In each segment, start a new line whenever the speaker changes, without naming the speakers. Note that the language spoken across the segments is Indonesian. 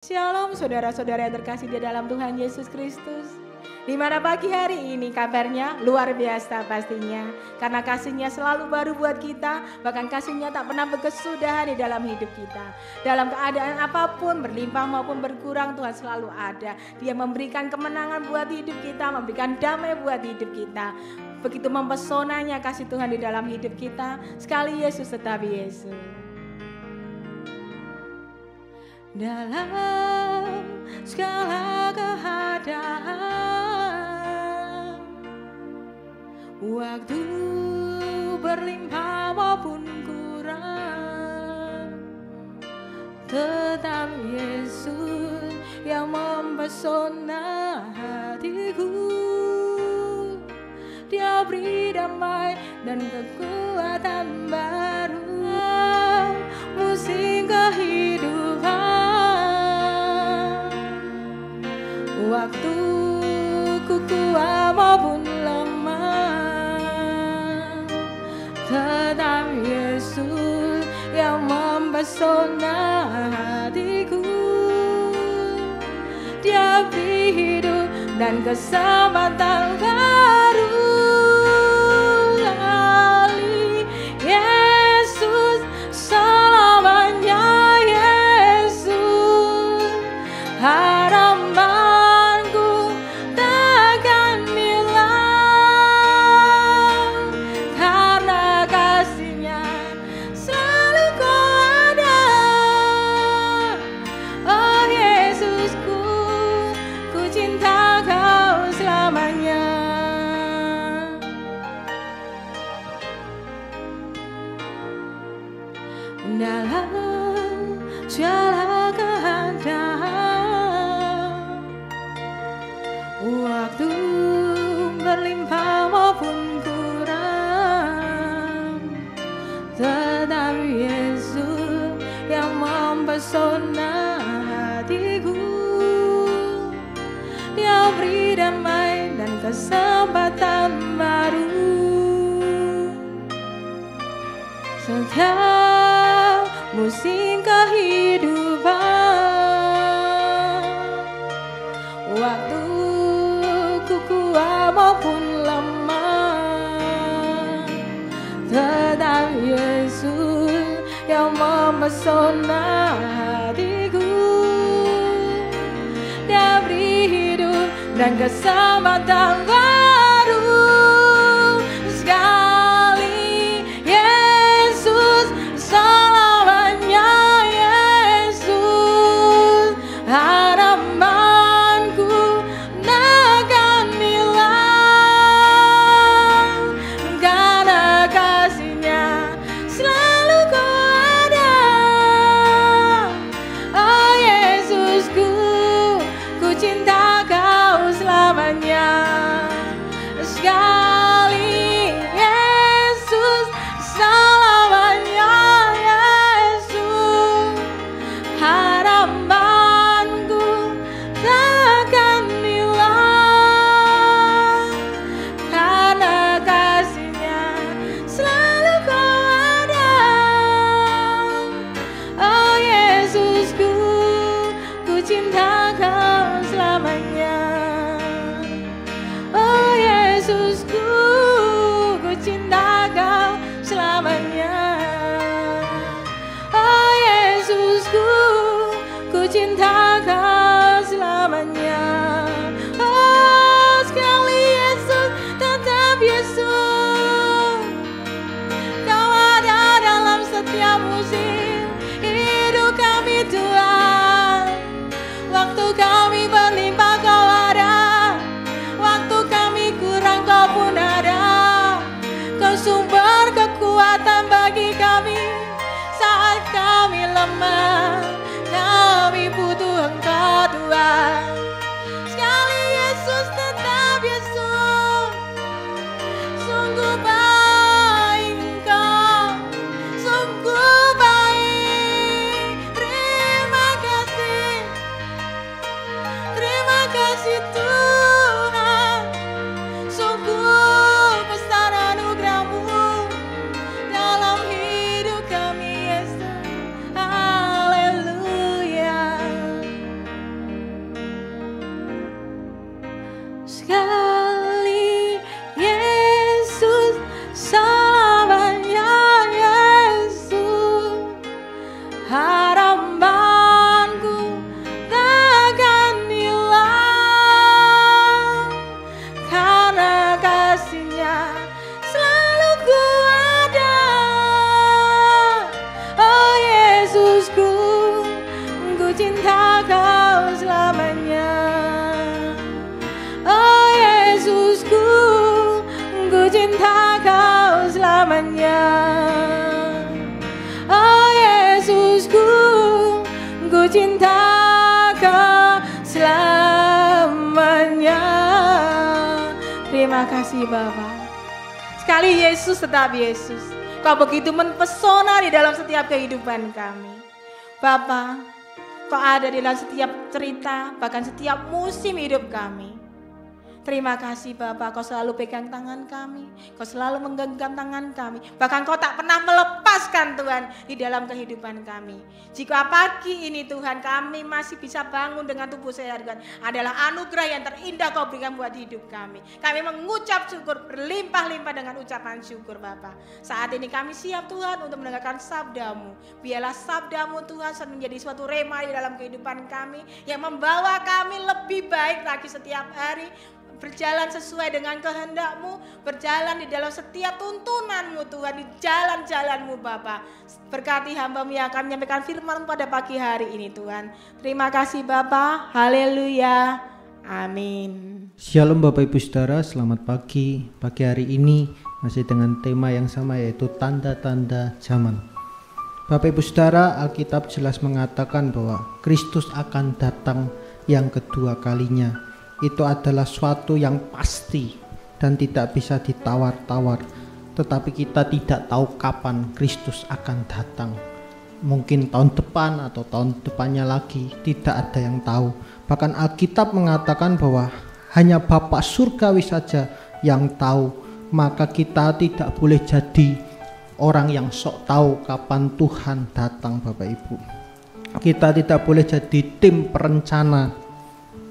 Shalom saudara-saudara yang terkasih di dalam Tuhan Yesus Kristus. Di mana pagi hari ini kabarnya luar biasa pastinya. Karena kasih-Nya selalu baru buat kita, bahkan kasih-Nya tak pernah berkesudahan di dalam hidup kita. Dalam keadaan apapun, berlimpah maupun berkurang, Tuhan selalu ada. Dia memberikan kemenangan buat hidup kita, memberikan damai buat hidup kita. Begitu mempesonanya kasih Tuhan di dalam hidup kita. Sekali Yesus tetap Yesus. Dalam segala keadaan, waktu berlimpah maupun kurang, tetap Yesus yang mempesona hatiku. Dia beri damai dan kekuatan baru, musim kehidupan. Waktu ku kuat maupun lemah, tetap Yesus yang mempesona hatiku. Dia beri hidup dan kesempatan baru. Kali Yesus selamanya, Yesus harapanku takkan hilang, karena kasih-Nya selalu kau ada. Oh Yesusku, ku cinta kau selamanya. Dalam segala keadaan, waktu berlimpah maupun kurang, tetap Yesus yang mempesona hatiku. Dia beri damai dan kesempatan baru. Setiap musim kehidupan, waktu ku kuat maupun lemah, tetap Yesus yang mempesona hatiku. Dia beri hidup dan kesempatan baru. Sekali Yesus selamanya, Yesus harapanku takkan hilang, karena kasih-Nya selalu kau ada. Oh Yesusku, ku cinta kau selamanya. Sekali Yesus selamanya, Yesus harapanku takkan hilang, karena kasih-Nya selalu kau ada. Oh Yesusku, ku cinta kau selamanya. Oh Yesusku, ku cinta kau selamanya. Oh Yesusku, ku cinta kau selamanya. Oh sekali Yesus, tetap Yesus, kau ada dalam setiap musim hidup kami Tuhan. Waktu kami berlimpah kau ada, waktu kami kurang kau pun ada. Kau sumber kekuatan bagi kami saat kami lemah, kami butuh Engkau. Kau selamanya. Oh Yesusku, ku cinta Kau selamanya. Oh Yesusku, ku cinta Kau selamanya. Terima kasih Bapa. Sekali Yesus tetap Yesus. Kau begitu mempesona di dalam setiap kehidupan kami. Bapa, Kau ada di dalam setiap cerita, bahkan setiap musim hidup kami. Terima kasih Bapa, Kau selalu pegang tangan kami, Kau selalu menggenggam tangan kami, bahkan Kau tak pernah melepaskan Tuhan di dalam kehidupan kami. Jika pagi ini Tuhan kami masih bisa bangun dengan tubuh sehat, Tuhan, adalah anugerah yang terindah Kau berikan buat hidup kami. Kami mengucap syukur berlimpah-limpah dengan ucapan syukur Bapa. Saat ini kami siap Tuhan untuk mendengarkan sabda-Mu. Biarlah sabda-Mu Tuhan menjadi suatu rema di dalam kehidupan kami yang membawa kami lebih baik lagi setiap hari, berjalan sesuai dengan kehendak-Mu, berjalan di dalam setiap tuntunan-Mu Tuhan, di jalan-jalan-Mu Bapa. Berkati hamba-Mu yang akan menyampaikan firman pada pagi hari ini Tuhan. Terima kasih Bapa, haleluya, amin.
Shalom Bapak Ibu Saudara, selamat pagi. Pagi hari ini masih dengan tema yang sama, yaitu tanda-tanda zaman. Bapak Ibu Saudara, Alkitab jelas mengatakan bahwa Kristus akan datang yang kedua kalinya. Itu adalah suatu yang pasti dan tidak bisa ditawar-tawar. Tetapi kita tidak tahu kapan Kristus akan datang. Mungkin tahun depan atau tahun depannya lagi, tidak ada yang tahu. Bahkan Alkitab mengatakan bahwa hanya Bapa surgawi saja yang tahu. Maka kita tidak boleh jadi orang yang sok tahu kapan Tuhan datang Bapak Ibu. Kita tidak boleh jadi tim perencana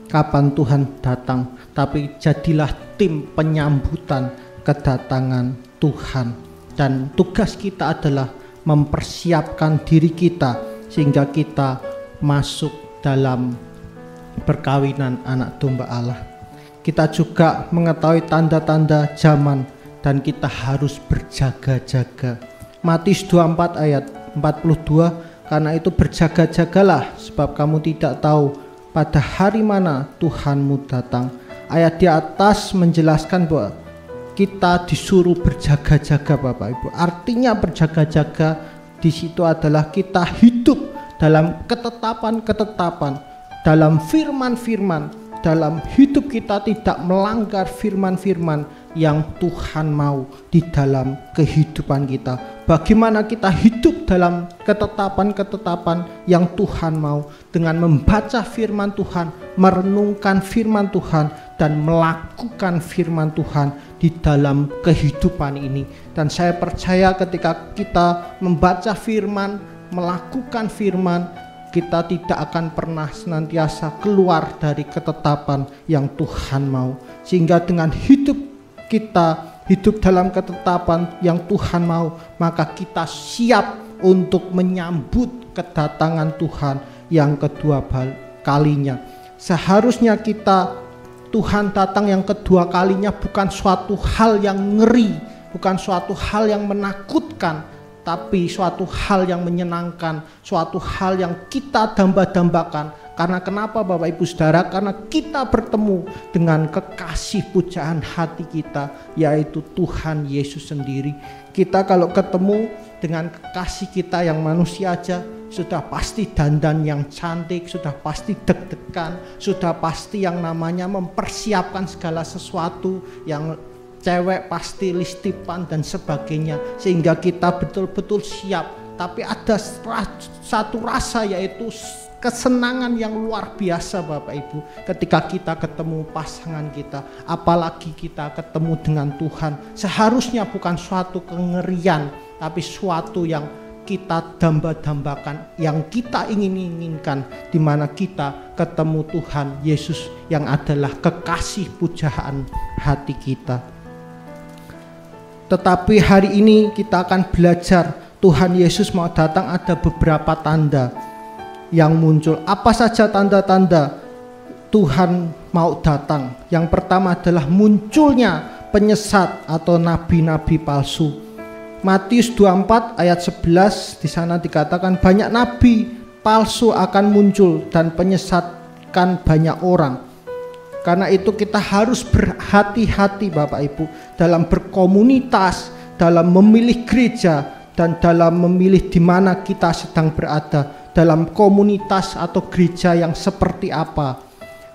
kapan Tuhan datang, tapi jadilah tim penyambutan kedatangan Tuhan. Dan tugas kita adalah mempersiapkan diri kita sehingga kita masuk dalam perkawinan anak domba Allah. Kita juga mengetahui tanda-tanda zaman dan kita harus berjaga-jaga. Matius 24 ayat 42, karena itu berjaga-jagalah sebab kamu tidak tahu pada hari mana Tuhanmu datang. Ayat di atas menjelaskan bahwa kita disuruh berjaga-jaga Bapak Ibu. Artinya berjaga-jaga di situ adalah kita hidup dalam ketetapan-ketetapan, dalam firman-firman, dalam hidup kita tidak melanggar firman-firman yang Tuhan mau di dalam kehidupan kita. Bagaimana kita hidup dalam ketetapan-ketetapan yang Tuhan mau, dengan membaca firman Tuhan, merenungkan firman Tuhan, dan melakukan firman Tuhan di dalam kehidupan ini. Dan saya percaya ketika kita membaca firman, melakukan firman, kita tidak akan pernah senantiasa keluar dari ketetapan yang Tuhan mau. Sehingga dengan kita hidup dalam ketetapan yang Tuhan mau, maka kita siap untuk menyambut kedatangan Tuhan yang kedua kalinya. Seharusnya Tuhan datang yang kedua kalinya bukan suatu hal yang ngeri, bukan suatu hal yang menakutkan, tapi suatu hal yang menyenangkan, suatu hal yang kita damba-dambakan. Karena kenapa Bapak Ibu Saudara? Karena kita bertemu dengan kekasih pujaan hati kita, yaitu Tuhan Yesus sendiri. Kita kalau ketemu dengan kekasih kita yang manusia aja, sudah pasti dandan yang cantik, sudah pasti deg-degan, sudah pasti yang namanya mempersiapkan segala sesuatu, yang cewek pasti listipan dan sebagainya, sehingga kita betul-betul siap. Tapi ada satu rasa, yaitu kesenangan yang luar biasa Bapak Ibu, ketika kita ketemu pasangan kita, apalagi kita ketemu dengan Tuhan. Seharusnya bukan suatu kengerian, tapi suatu yang kita damba-dambakan, yang kita inginkan, di mana kita ketemu Tuhan Yesus yang adalah kekasih pujaan hati kita. Tetapi hari ini kita akan belajar Tuhan Yesus mau datang, ada beberapa tanda yang muncul. Apa saja tanda-tanda Tuhan mau datang? Yang pertama adalah munculnya penyesat atau nabi-nabi palsu. Matius 24 ayat 11 di sana dikatakan banyak nabi palsu akan muncul dan menyesatkan banyak orang. Karena itu kita harus berhati-hati Bapak Ibu dalam berkomunitas, dalam memilih gereja, dan dalam memilih di mana kita sedang berada, dalam komunitas atau gereja yang seperti apa,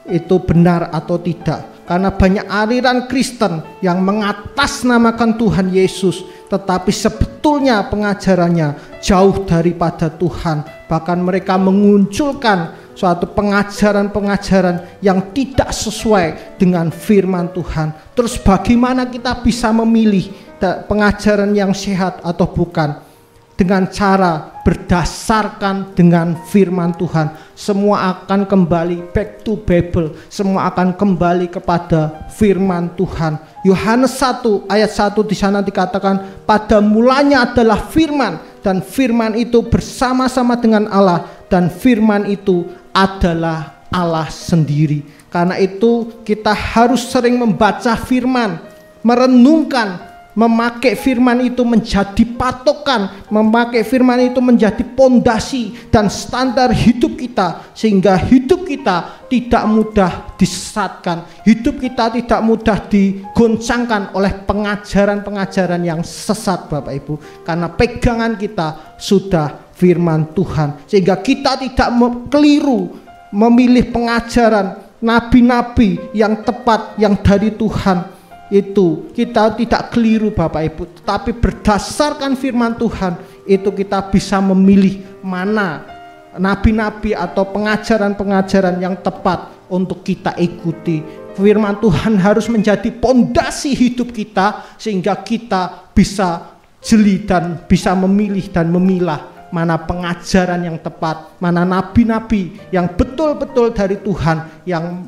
itu benar atau tidak. Karena banyak aliran Kristen yang mengatasnamakan Tuhan Yesus, tetapi sebetulnya pengajarannya jauh daripada Tuhan. Bahkan mereka mengunculkan suatu pengajaran-pengajaran yang tidak sesuai dengan firman Tuhan. Terus bagaimana kita bisa memilih pengajaran yang sehat atau bukan? Dengan cara berdasarkan dengan firman Tuhan. Semua akan kembali back to Bible. Semua akan kembali kepada firman Tuhan. Yohanes 1 ayat 1 di sana dikatakan, pada mulanya adalah firman, dan firman itu bersama-sama dengan Allah, dan firman itu adalah Allah sendiri. Karena itu kita harus sering membaca firman, merenungkan, memakai firman itu menjadi patokan, memakai firman itu menjadi pondasi dan standar hidup kita, sehingga hidup kita tidak mudah disesatkan, hidup kita tidak mudah digoncangkan oleh pengajaran-pengajaran yang sesat Bapak Ibu, karena pegangan kita sudah firman Tuhan, sehingga kita tidak keliru memilih pengajaran nabi-nabi yang tepat yang dari Tuhan. Itu kita tidak keliru Bapak Ibu, tetapi berdasarkan firman Tuhan itu kita bisa memilih mana nabi-nabi atau pengajaran-pengajaran yang tepat untuk kita ikuti. Firman Tuhan harus menjadi pondasi hidup kita, sehingga kita bisa jeli dan bisa memilih dan memilah mana pengajaran yang tepat, mana nabi-nabi yang betul-betul dari Tuhan, yang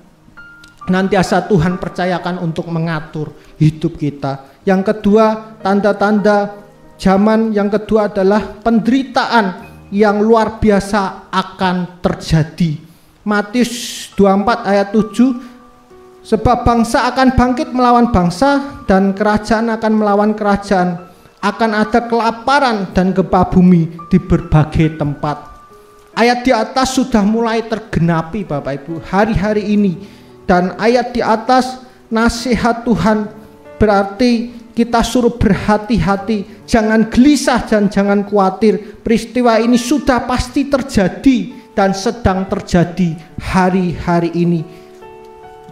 nantiasa Tuhan percayakan untuk mengatur hidup kita. Yang kedua, tanda-tanda zaman yang kedua adalah penderitaan yang luar biasa akan terjadi. Matius 24 ayat 7, sebab bangsa akan bangkit melawan bangsa dan kerajaan akan melawan kerajaan, akan ada kelaparan dan gempa bumi di berbagai tempat. Ayat di atas sudah mulai tergenapi Bapak Ibu hari-hari ini. Dan ayat di atas nasihat Tuhan berarti kita suruh berhati-hati, jangan gelisah dan jangan khawatir. Peristiwa ini sudah pasti terjadi dan sedang terjadi hari-hari ini.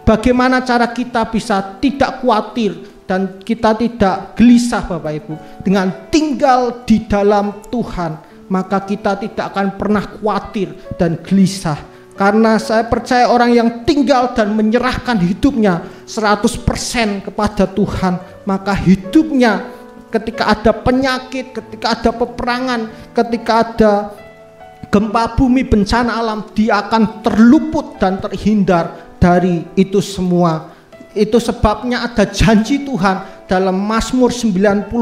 Bagaimana cara kita bisa tidak khawatir dan kita tidak gelisah Bapak Ibu? Dengan tinggal di dalam Tuhan, maka kita tidak akan pernah khawatir dan gelisah. Karena saya percaya orang yang tinggal dan menyerahkan hidupnya 100% kepada Tuhan, maka hidupnya ketika ada penyakit, ketika ada peperangan, ketika ada gempa bumi, bencana alam, dia akan terluput dan terhindar dari itu semua. Itu sebabnya ada janji Tuhan dalam Mazmur 91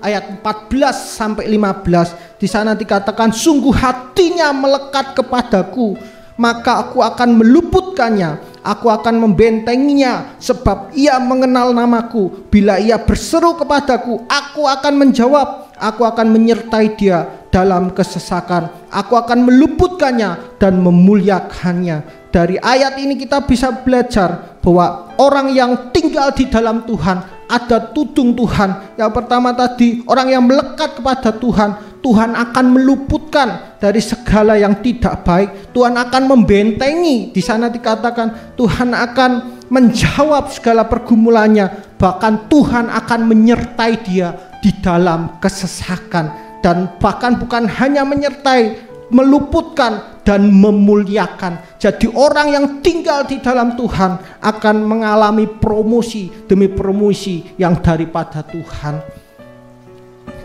ayat 14 sampai 15. Di sana dikatakan, sungguh hatinya melekat kepadaku, maka aku akan meluputkannya, aku akan membentenginya, sebab ia mengenal namaku. Bila ia berseru kepadaku, aku akan menjawab, aku akan menyertai dia dalam kesesakan, aku akan meluputkannya dan memuliakannya. Dari ayat ini kita bisa belajar bahwa orang yang tinggal di dalam Tuhan ada tudung Tuhan. Yang pertama tadi, orang yang melekat kepada Tuhan, Tuhan akan meluputkan dari segala yang tidak baik. Tuhan akan membentengi. Di sana dikatakan Tuhan akan menjawab segala pergumulannya. Bahkan Tuhan akan menyertai dia di dalam kesesakan. Dan bahkan bukan hanya menyertai, meluputkan dan memuliakan. Jadi orang yang tinggal di dalam Tuhan akan mengalami promosi demi promosi yang daripada Tuhan.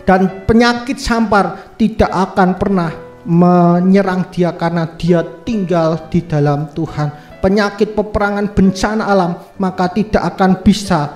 Dan penyakit sampar tidak akan pernah menyerang dia karena dia tinggal di dalam Tuhan. Penyakit, peperangan, bencana alam maka tidak akan bisa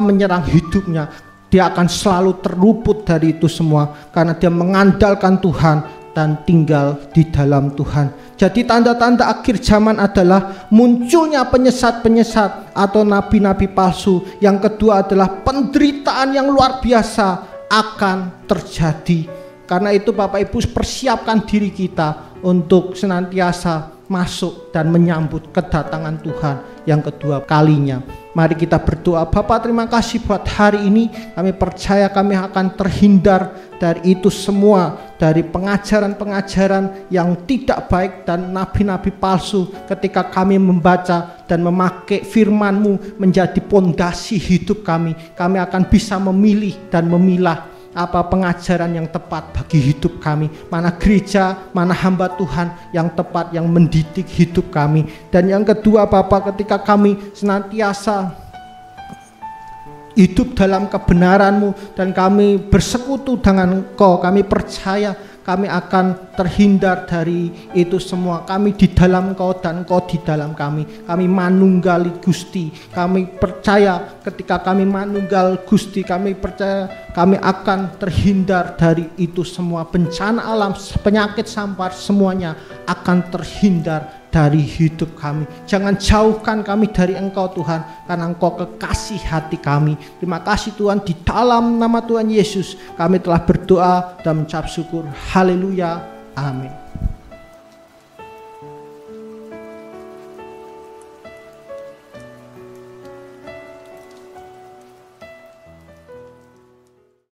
menyerang hidupnya. Dia akan selalu terluput dari itu semua karena dia mengandalkan Tuhan dan tinggal di dalam Tuhan. Jadi tanda-tanda akhir zaman adalah munculnya penyesat-penyesat atau nabi-nabi palsu. Yang kedua adalah penderitaan yang luar biasa akan terjadi. Karena itu Bapak Ibu, persiapkan diri kita untuk senantiasa masuk dan menyambut kedatangan Tuhan yang kedua kalinya. Mari kita berdoa. Bapa, terima kasih buat hari ini. Kami percaya kami akan terhindar dari itu semua, dari pengajaran-pengajaran yang tidak baik dan nabi-nabi palsu ketika kami membaca dan memakai firman-Mu menjadi pondasi hidup kami. Kami akan bisa memilih dan memilah apa pengajaran yang tepat bagi hidup kami, mana gereja, mana hamba Tuhan yang tepat, yang mendidik hidup kami. Dan yang kedua Bapak, ketika kami senantiasa hidup dalam kebenaran-Mu dan kami bersekutu dengan Engkau, kami percaya kami akan terhindar dari itu semua. Kami di dalam Engkau dan Engkau di dalam kami. Kami manunggali Gusti. Kami percaya ketika kami manunggal Gusti, kami percaya kami akan terhindar dari itu semua. Bencana alam, penyakit, sampar, semuanya akan terhindar dari hidup kami. Jangan jauhkan kami dari Engkau Tuhan, karena Engkau kekasih hati kami. Terima kasih Tuhan, di dalam nama Tuhan Yesus kami telah berdoa dan mengucap syukur. Haleluya, amin.